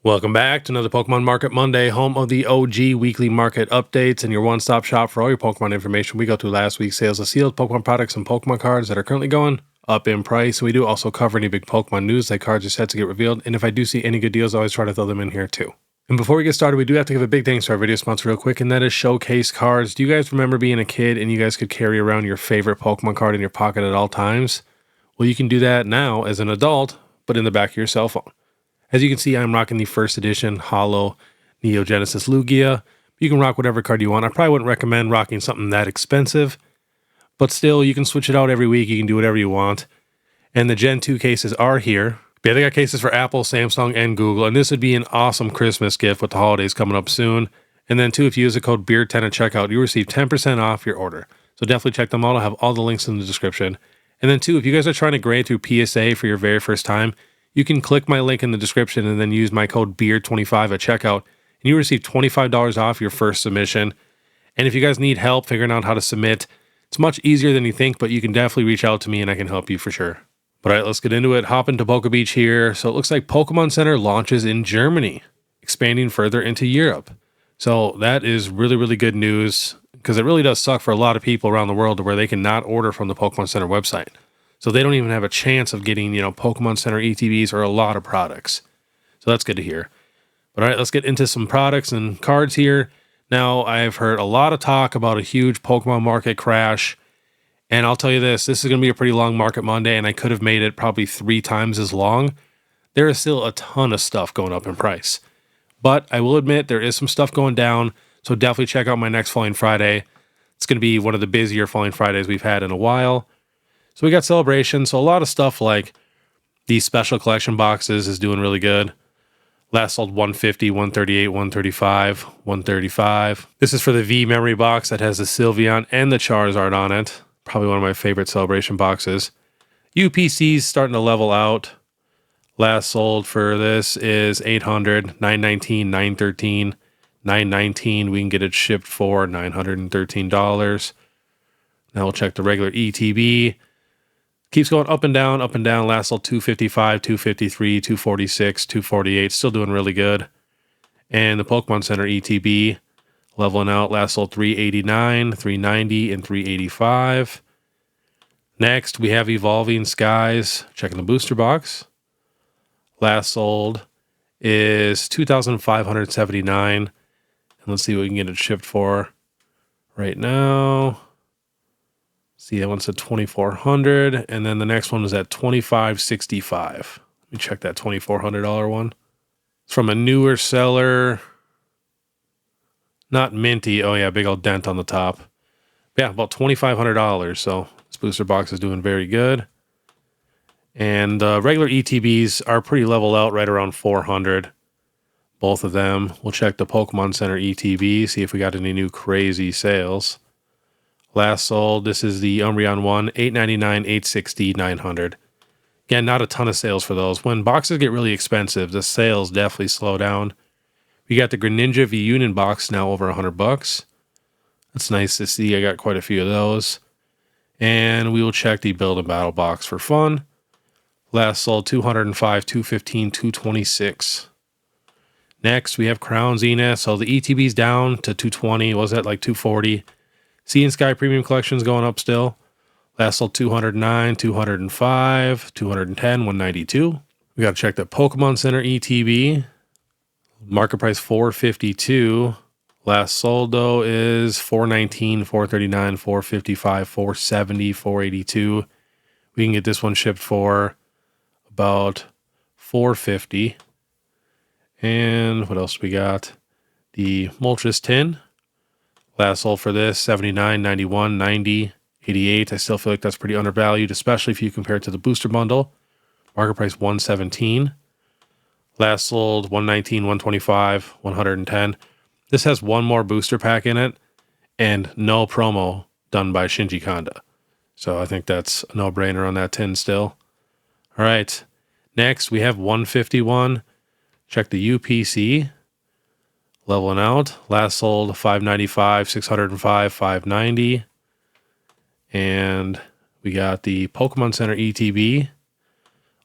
Welcome back to another Pokemon Market Monday, home of the OG weekly market updates and your one-stop shop for all your Pokemon information. We go through last week's sales of sealed Pokemon products and Pokemon cards that are currently going up in price. We do also cover any big Pokemon news, like cards are set to get revealed, and if I do see any good deals, I always try to throw them in here too. And before we get started, we do have to give a big thanks to our video sponsor real quick, and that is Showcase Cards. Do you guys remember being a kid and you guys could carry around your favorite Pokemon card in your pocket at all times? Well, you can do that now as an adult, but in the back of your cell phone. As you can see, I'm rocking the first edition Holo Neo Genesis Lugia. You can rock whatever card you want. I probably wouldn't recommend rocking something that expensive, but still, you can switch it out every week. You can do whatever you want. And the Gen 2 cases are here. Yeah, they got cases for Apple, Samsung, and Google, and this would be an awesome Christmas gift with the holidays coming up soon. And then too, if you use the code BEARD10 at checkout, you receive 10% off your order. So definitely check them out. I'll have all the links in the description. And then too, if you guys are trying to grade through PSA for your very first time, you can click my link in the description and then use my code BEARD25 at checkout, and you receive $25 off your first submission. And if you guys need help figuring out how to submit, it's much easier than you think, but you can definitely reach out to me and I can help you for sure. But all right, let's get into it. Hop into Poke Beach here. So it looks like Pokemon Center launches in Germany, expanding further into Europe. So that is really, really good news, because it really does suck for a lot of people around the world where they cannot order from the Pokemon Center website. So they don't even have a chance of getting, Pokemon Center ETBs or a lot of products. So that's good to hear. But all right, let's get into some products and cards here. Now, I've heard a lot of talk about a huge Pokemon market crash. And I'll tell you this is going to be a pretty long Market Monday, and I could have made it probably 3 times as long. There is still a ton of stuff going up in price. But I will admit there is some stuff going down. So definitely check out my next Falling Friday. It's going to be one of the busier Falling Fridays we've had in a while. So we got Celebration, so a lot of stuff like these special collection boxes is doing really good. Last sold 150, 138, 135, 135. This is for the V memory box that has the Sylveon and the Charizard on it. Probably one of my favorite Celebration boxes. UPC's starting to level out. Last sold for this is 800, 919, 913, 919. We can get it shipped for $913. Now we'll check the regular ETB. Keeps going up and down, up and down. Last sold 255, 253, 246, 248. Still doing really good. And the Pokemon Center ETB leveling out. Last sold 389, 390, and 385. Next, we have Evolving Skies. Checking the booster box. Last sold is 2,579. And let's see what we can get it shipped for right now. See, that one's at 2,400, and then the next one was at 2,565. Let me check that $2,400 one. It's from a newer seller. Not minty. Oh yeah, big old dent on the top. Yeah, about $2,500. So this booster box is doing very good. And regular ETBs are pretty level out, right around 400. Both of them. We'll check the Pokemon Center ETB, see if we got any new crazy sales. Last sold, this is the Umbreon one, $899, $860, $900. Again, not a ton of sales for those. When boxes get really expensive, the sales definitely slow down. We got the Greninja V-Union box now over $100. That's nice to see. I got quite a few of those. And we will check the Build and Battle box for fun. Last sold, $205, $215, $226. Next, we have Crown Zenith. So the ETB's down to $220. Was that like $240? Sea and Sky Premium Collection's going up still. Last sold 209, 205, 210, 192. We got to check the Pokemon Center ETB. Market price 452. Last sold though is 419, 439, 455, 470, 482. We can get this one shipped for about 450. And what else we got? The Moltres tin. Last sold for this, 79, 91, 90, 88. I still feel like that's pretty undervalued, especially if you compare it to the booster bundle. Market price 117. Last sold 119, 125, 110. This has one more booster pack in it and no promo done by Shinji Kanda. So I think that's a no-brainer on that tin still. All right. Next, we have 151. Check the UPC. Leveling out. Last sold 595, 605, 590. And we got the Pokemon Center ETB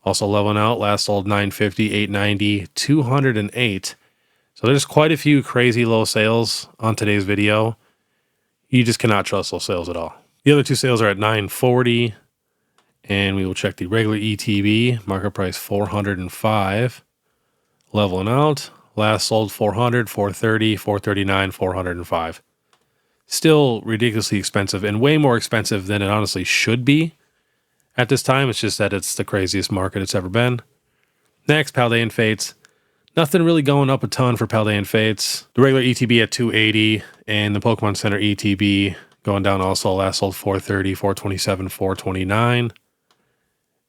Also leveling out, last sold 950, 890, 208. So there's quite a few crazy low sales on today's video. You just cannot trust those sales at all. The other two sales are at 940, and we will check the regular ETB, market price 405. Leveling out, last sold 400, 430, 439, 405. Still ridiculously expensive and way more expensive than it honestly should be at this time. It's just that it's the craziest market it's ever been. Next, Paldean Fates. Nothing really going up a ton for Paldean Fates. The regular ETB at 280 and the Pokemon Center ETB going down also. Last sold 430, 427, 429.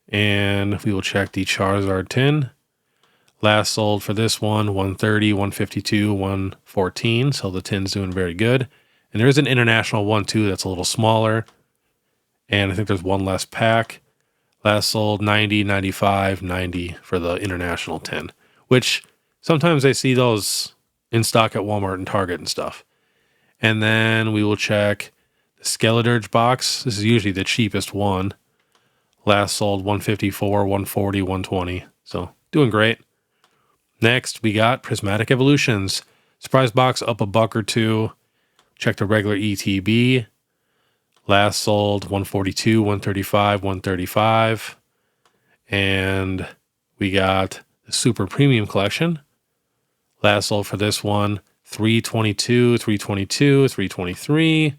And we will check the Charizard tin. Last sold for this one, 130, 152, 114. So the tin's doing very good. And there is an international one too that's a little smaller. And I think there's one less pack. Last sold 90, 95, 90 for the international tin. Which sometimes I see those in stock at Walmart and Target and stuff. And then we will check the Skeledirge box. This is usually the cheapest one. Last sold 154, 140, 120. So doing great. Next, we got Prismatic Evolutions. Surprise box up a buck or two. Check the regular ETB. Last sold 142, 135, 135. And we got the Super Premium Collection. Last sold for this one, 322, 322, 323.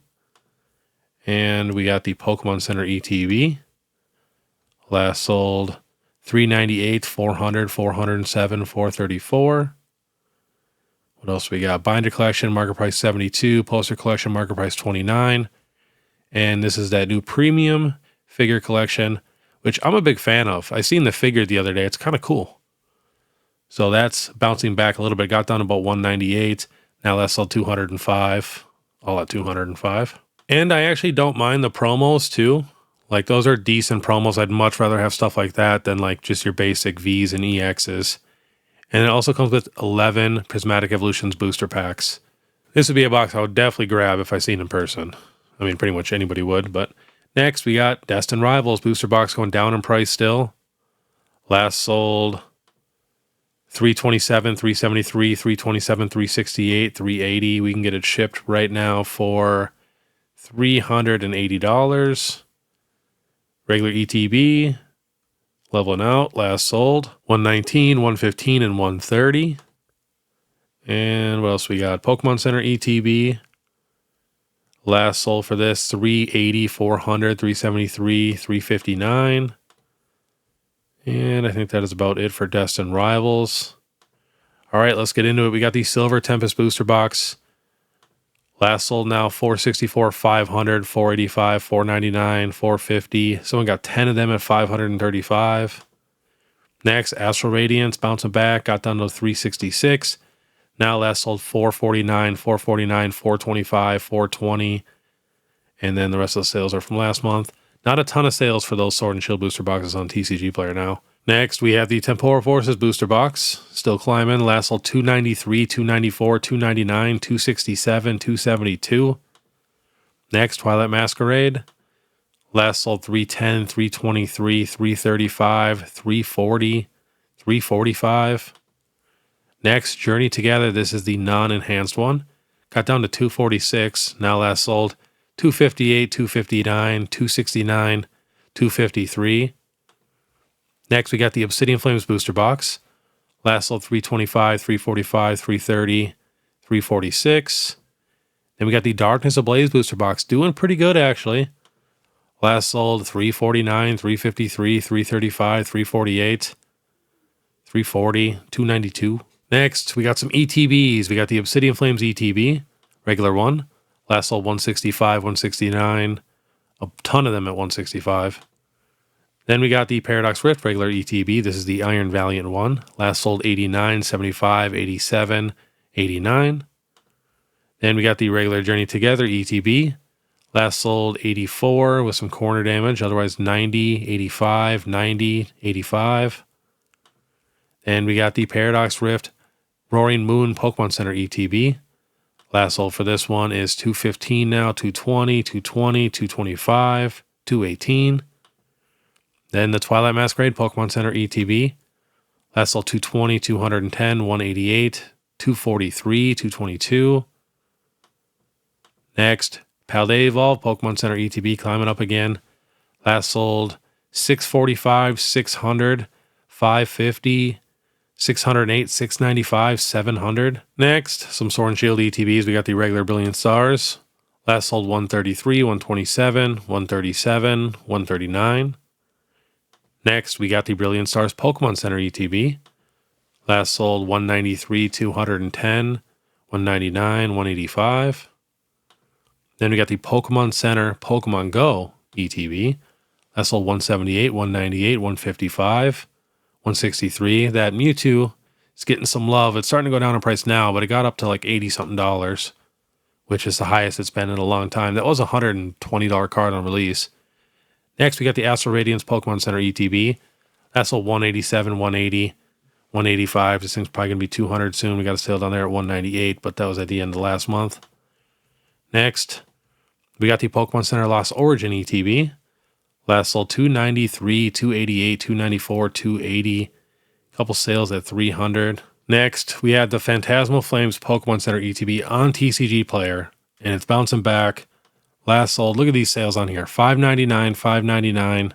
And we got the Pokemon Center ETB. Last sold 398, 400, 407, 434. What else we got? Binder Collection, market price 72. Poster Collection, market price 29. And this is that new Premium Figure Collection, which I'm a big fan of. I seen the figure the other day. It's kind of cool. So that's bouncing back a little bit. Got down to about 198. Now that's sold 205. All at 205. And I actually don't mind the promos too. Like those are decent promos. I'd much rather have stuff like that than like just your basic Vs and EXs. And it also comes with 11 Prismatic Evolutions booster packs. This would be a box I would definitely grab if I seen in person. I mean, pretty much anybody would. But next, we got Destined Rivals booster box going down in price still. Last sold 327, 373, 327, 368, 380. We can get it shipped right now for $380. Regular ETB, leveling out, last sold 119, 115, and 130. And what else we got? Pokemon Center ETB. Last sold for this 380, 400, 373, 359. And I think that is about it for Destined Rivals. All right, let's get into it. We got the Silver Tempest booster box. Last sold now 464, 500, 485, 499, 450. Someone got 10 of them at 535. Next, Astral Radiance bouncing back, got down to 366. Now last sold 449, 449, 425, 420. And then the rest of the sales are from last month. Not a ton of sales for those Sword and Shield booster boxes on TCG Player now. Next, we have the Temporal Forces booster box. Still climbing. Last sold 293, 294, 299, 267, 272. Next, Twilight Masquerade. Last sold 310, 323, 335, 340, 345. Next, Journey Together. This is the non-enhanced one. Got down to 246. Now last sold 258, 259, 269, 253. Next, we got the Obsidian Flames booster box. Last sold 325, 345, 330, 346. Then we got the Darkness Ablaze booster box. Doing pretty good, actually. Last sold 349, 353, 335, 348, 340, 292. Next, we got some ETBs. We got the Obsidian Flames ETB, regular one. Last sold 165, 169. A ton of them at 165. Then we got the Paradox Rift regular ETB. This is the Iron Valiant one. Last sold 89, 75, 87, 89. Then we got the regular Journey Together ETB. Last sold 84 with some corner damage. Otherwise 90, 85, 90, 85. Then we got the Paradox Rift Roaring Moon Pokemon Center ETB. Last sold for this one is 215 now, 220, 220, 225, 218. Then the Twilight Masquerade Pokemon Center ETB. Last sold 220, 210, 188, 243, 222. Next, Paldea Evolve Pokemon Center ETB climbing up again. Last sold 645, 600, 550, 608, 695, 700. Next, some Sword and Shield ETBs. We got the regular Brilliant Stars. Last sold 133, 127, 137, 139. Next, we got the Brilliant Stars Pokemon Center ETB. Last sold 193, 210, 199, 185. Then we got the Pokemon Center Pokemon Go ETB. Last sold 178, 198, 155, 163. That Mewtwo is getting some love. It's starting to go down in price now, but it got up to like $80-something, which is the highest it's been in a long time. That was a $120 card on release. Next, we got the Astral Radiance Pokemon Center ETB. That's sold 187, 180, 185. This thing's probably going to be 200 soon. We got a sale down there at 198, but that was at the end of last month. Next, we got the Pokemon Center Lost Origin ETB. Last sold 293, 288, 294, 280. Couple sales at 300. Next, we had the Phantasmal Flames Pokemon Center ETB on TCG Player, and it's bouncing back. Last sold, look at these sales on here. $5.99, $5.99.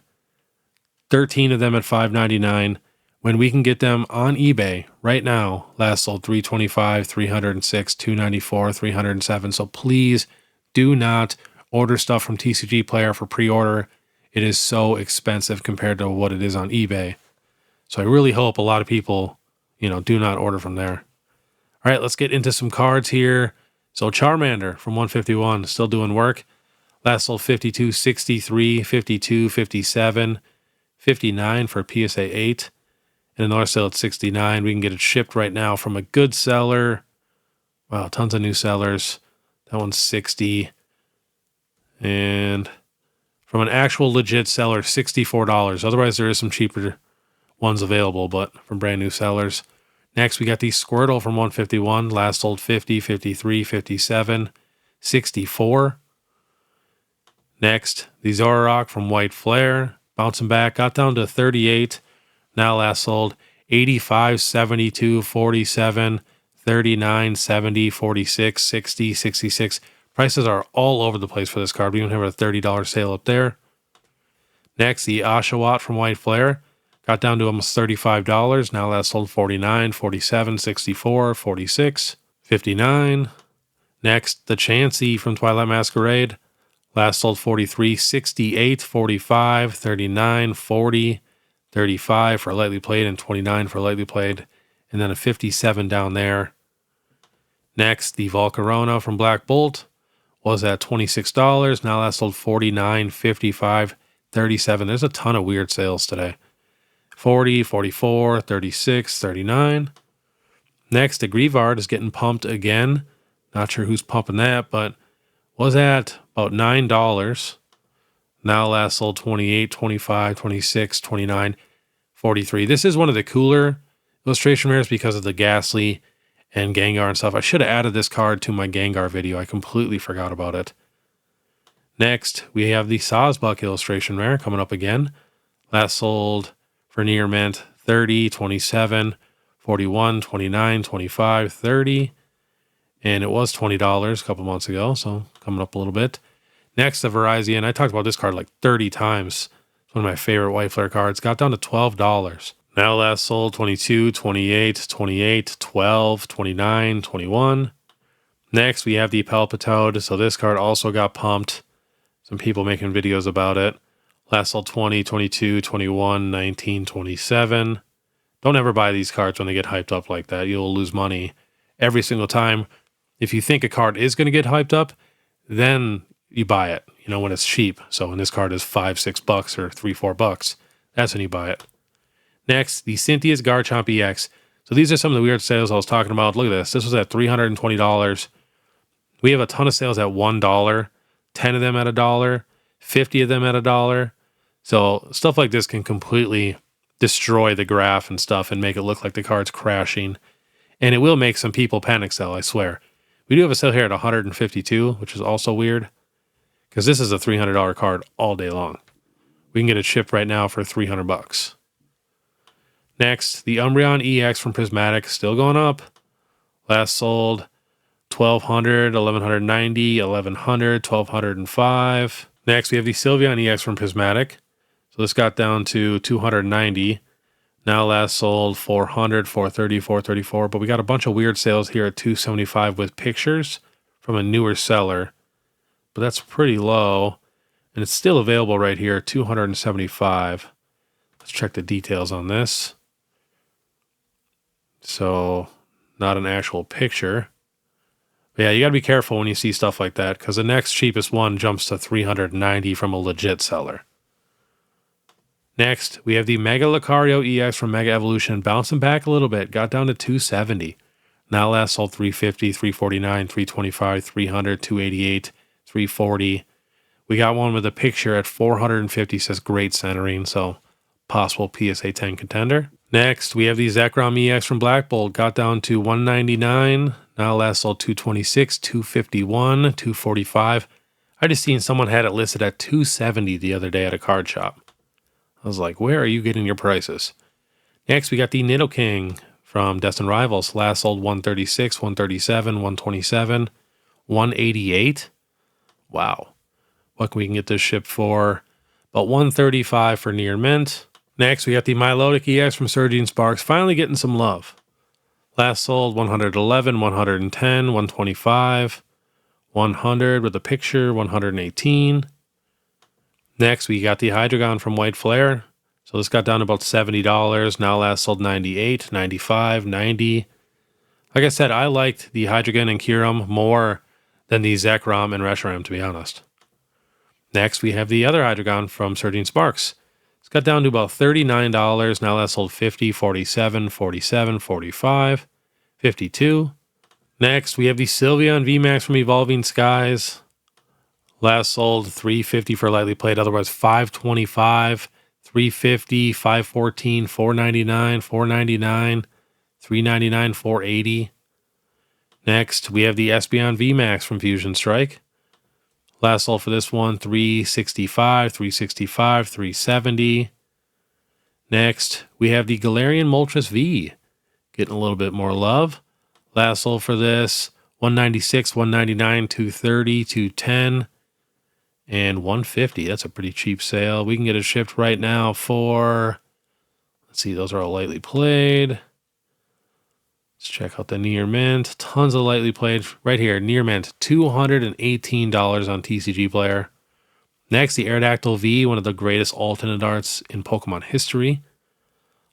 13 of them at $5.99. When we can get them on eBay right now, last sold $325, $306, $294, $307. So please do not order stuff from TCG Player for pre-order. It is so expensive compared to what it is on eBay. So I really hope a lot of people, do not order from there. All right, let's get into some cards here. So Charmander from 151, still doing work. Last sold 52, 63, 52, 57, 59 for PSA 8. And another sale at 69. We can get it shipped right now from a good seller. Wow, tons of new sellers. That one's 60. And from an actual legit seller, $64. Otherwise, there is some cheaper ones available, but from brand new sellers. Next, we got the Squirtle from 151. Last sold 50, 53, 57, 64. Next, the Zoroark from White Flare. Bouncing back, got down to 38. Now last sold 85, 72, 47, 39, 70, 46, 60, 66. Prices are all over the place for this card. We even have a $30 sale up there. Next, the Oshawott from White Flare. Got down to almost $35. Now last sold 49, 47, 64, 46, 59. Next, the Chansey from Twilight Masquerade. Last sold 43, 68, 45, 39, 40, 35 for lightly played, and 29 for lightly played. And then a 57 down there. Next, the Volcarona from Black Bolt was at $26. Now last sold 49, 55, 37. There's a ton of weird sales today. 40, 44, 36, 39. Next, the Grievard is getting pumped again. Not sure who's pumping that, but was at about $9. Now last sold 28, 25, 26, 29, 43. This is one of the cooler illustration rares because of the Ghastly and Gengar and stuff. I should have added this card to my Gengar video. I completely forgot about it. Next, we have the Sawsbuck illustration rare coming up again. Last sold for near mint 30, 27, 41, 29, 25, 30. And it was $20 a couple months ago, so coming up a little bit. Next, the Virizion. I talked about this card like 30 times. It's one of my favorite White Flare cards. Got down to $12. Now last sold 22, 28, 28, 12, 29, 21. Next, we have the Palpitoad. So this card also got pumped. Some people making videos about it. Last sold 20, 22, 21, 19, 27. Don't ever buy these cards when they get hyped up like that. You'll lose money every single time. If you think a card is going to get hyped up, then you buy it, when it's cheap. So when this card is $5, $6 or $3, $4, that's when you buy it. Next, the Cynthia's Garchomp EX. So these are some of the weird sales I was talking about. Look at this. This was at $320. We have a ton of sales at $1, 10 of them at $1, 50 of them at $1. So stuff like this can completely destroy the graph and stuff and make it look like the card's crashing. And it will make some people panic sell, I swear. We do have a sale here at $152, which is also weird, because this is a $300 card all day long. We can get it shipped right now for $300. Next, the Umbreon EX from Prismatic, still going up. Last sold 1200, 1190, 1100, 1205. Next, we have the Sylveon EX from Prismatic. So this got down to 290. Now last sold 400, 430, 434. But we got a bunch of weird sales here at 275 with pictures from a newer seller. But that's pretty low. And it's still available right here at 275. Let's check the details on this. So, not an actual picture. But yeah, you got to be careful when you see stuff like that, because the next cheapest one jumps to 390 from a legit seller. Next, we have the Mega Lucario EX from Mega Evolution, bouncing back a little bit, got down to 270. Now last sold 350, 349, 325, 300, 288, 340. We got one with a picture at 450, says great centering, so possible PSA 10 contender. Next, we have the Zekrom EX from Black Bolt, got down to 199. Now last sold 226, 251, 245. I just seen someone had it listed at 270 the other day at a card shop. I was like, where are you getting your prices? Next, we got the Nidoking from Destined Rivals. Last sold 136, 137, 127, 188. Wow. What can we get this shipped for? About 135 for near mint. Next, we got the Milotic EX from Surging Sparks, finally getting some love. Last sold 111, 110, 125, 100 with a picture, 118. Next, we got the Hydreigon from White Flare. So this got down to about $70. Now last sold 98, 95, 90. Like I said, I liked the Hydreigon and Kyurem more than the Zekrom and Reshiram, to be honest. Next, we have the other Hydreigon from Surging Sparks. It's got down to about $39. Now last sold 50, 47, 47, 45, 52. Next, we have the Sylveon VMAX from Evolving Skies. Last sold 350 for lightly played, otherwise 525, 350, 514, 499, 499, 399, 480. Next, we have the Espeon VMAX from Fusion Strike. Last sold for this one, 365, 365, 370. Next, we have the Galarian Moltres V, getting a little bit more love. Last sold for this, 196, 199, 230, 210, and 150. That's a pretty cheap sale. We can get it shipped right now for, let's see, those are all lightly played. Let's check out the near mint. Tons of lightly played right here. Near mint, $218 on TCG Player. Next, the Aerodactyl V, one of the greatest alternate arts in Pokemon history.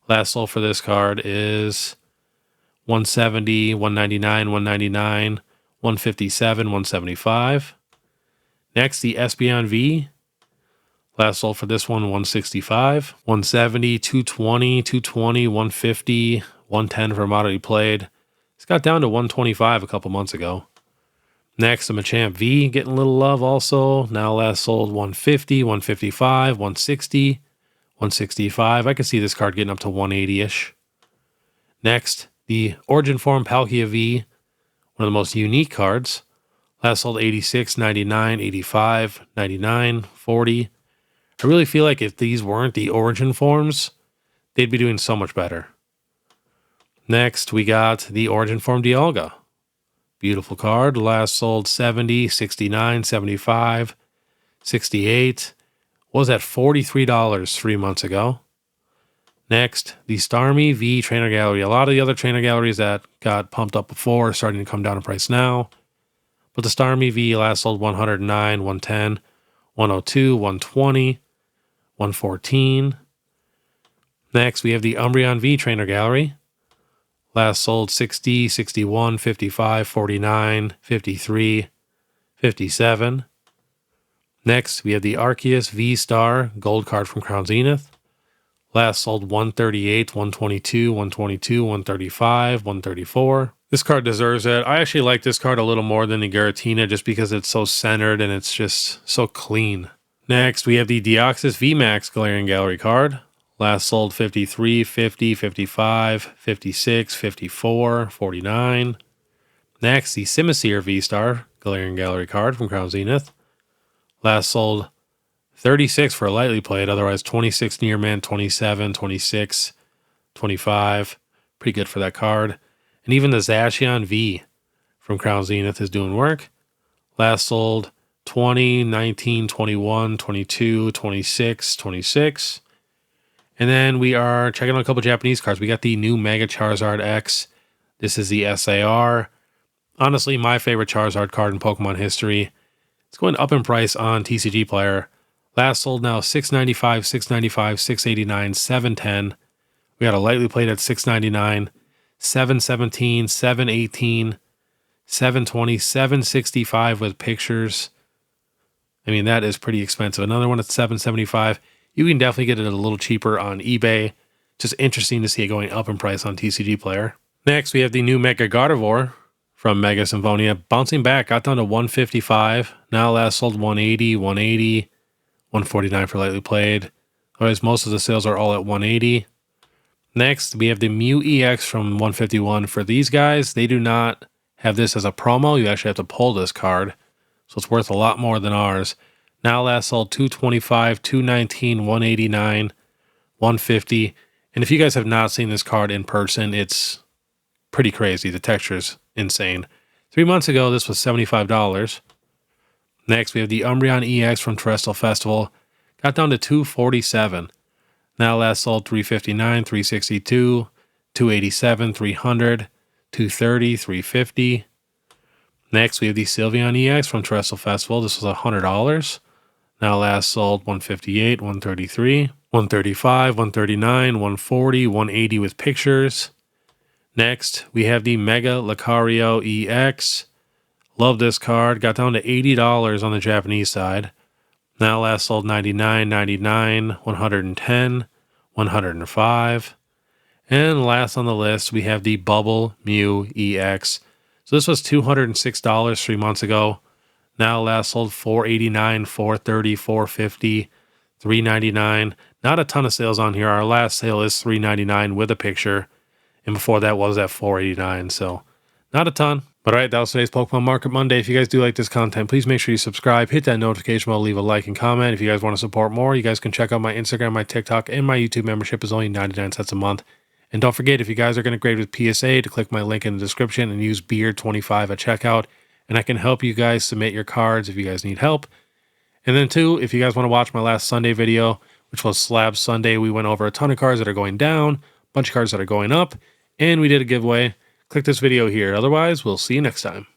Last sold for this card is 170, 199, 199, 157, 175. Next, the Espeon V. Last sold for this one, 165, 170, 220, 220, 150, 110 for commodity played. It's got down to 125 a couple months ago. Next, the Machamp V getting a little love also. Now last sold 150, 155, 160, 165. I can see this card getting up to 180-ish. Next, the Origin Form Palkia V, one of the most unique cards. Last sold 86, 99, 85, 99, 40. I really feel like if these weren't the Origin Forms, they'd be doing so much better. Next, we got the Origin Form Dialga. Beautiful card. Last sold 70, 69, 75, 68. Was at $43 3 months ago. Next, the Starmie V Trainer Gallery. A lot of the other trainer galleries that got pumped up before are starting to come down in price now. But the Starmie V last sold 109, 110, 102, 120, 114. Next, we have the Umbreon V Trainer Gallery. Last sold 60, 61, 55, 49, 53, 57. Next, we have the Arceus V-Star Gold card from Crown Zenith. Last sold 138, 122, 122, 135, 134. This card deserves it. I actually like this card a little more than the Giratina just because it's so centered and it's just so clean. Next, we have the Deoxys VMAX Galarian Gallery card. Last sold 53, 50, 55, 56, 54, 49. Next, the Simisear V-Star Galarian Gallery card from Crown Zenith. Last sold 36 for a lightly played, otherwise 26 near mint, 27, 26, 25. Pretty good for that card. And even the Zacian V from Crown Zenith is doing work. Last sold 20, 19, 21, 22, 26, 26. And then we are checking out a couple Japanese cards. We got the new Mega Charizard X. This is the SAR. Honestly, my favorite Charizard card in Pokemon history. It's going up in price on TCG Player. Last sold now $6.95, $6.95, $6.89, $7.10. We got a lightly played at $6.99, $7.17, $7.18, $7.20, $7.65 with pictures. I mean, that is pretty expensive. Another one at $7.75. You can definitely get it a little cheaper on eBay. Just interesting to see it going up in price on TCG Player. Next, we have the new Mega Gardevoir from Mega Symphonia. Bouncing back, got down to $155. Now last sold $180, $180, $149 for lightly played. Otherwise, most of the sales are all at $180. Next, we have the Mew EX from $151. For these guys, they do not have this as a promo. You actually have to pull this card. So it's worth a lot more than ours. Now last sold $225, $219, $189, $150. And if you guys have not seen this card in person, it's pretty crazy. The texture is insane. 3 months ago, this was $75. Next, we have the Umbreon EX from Terrestrial Festival. Got down to $247. Now last sold $359, $362, $287, $300, $230, $350. Next, we have the Sylveon EX from Terrestrial Festival. This was $100. Now last sold $158, $133, $135, $139, $140, $180 with pictures. Next, we have the Mega Lucario EX. Love this card. Got down to $80 on the Japanese side. Now last sold $99, $99, $110, $105. And last on the list, we have the Bubble Mew EX. So this was $206 3 months ago. Now last sold $489, $430, $450, $399. Not a ton of sales on here. Our last sale is $399 with a picture. And before that was at $489. So not a ton. But all right, that was today's Pokemon Market Monday. If you guys do like this content, please make sure you subscribe, hit that notification bell, leave a like and comment. If you guys want to support more, you guys can check out my Instagram, my TikTok, and my YouTube membership is only 99 cents a month. And don't forget, if you guys are going to grade with PSA, to click my link in the description and use Beard25 at checkout. And I can help you guys submit your cards if you guys need help. And then too, if you guys want to watch my last Sunday video, which was Slab Sunday, we went over a ton of cards that are going down, a bunch of cards that are going up, and we did a giveaway. Click this video here. Otherwise, we'll see you next time.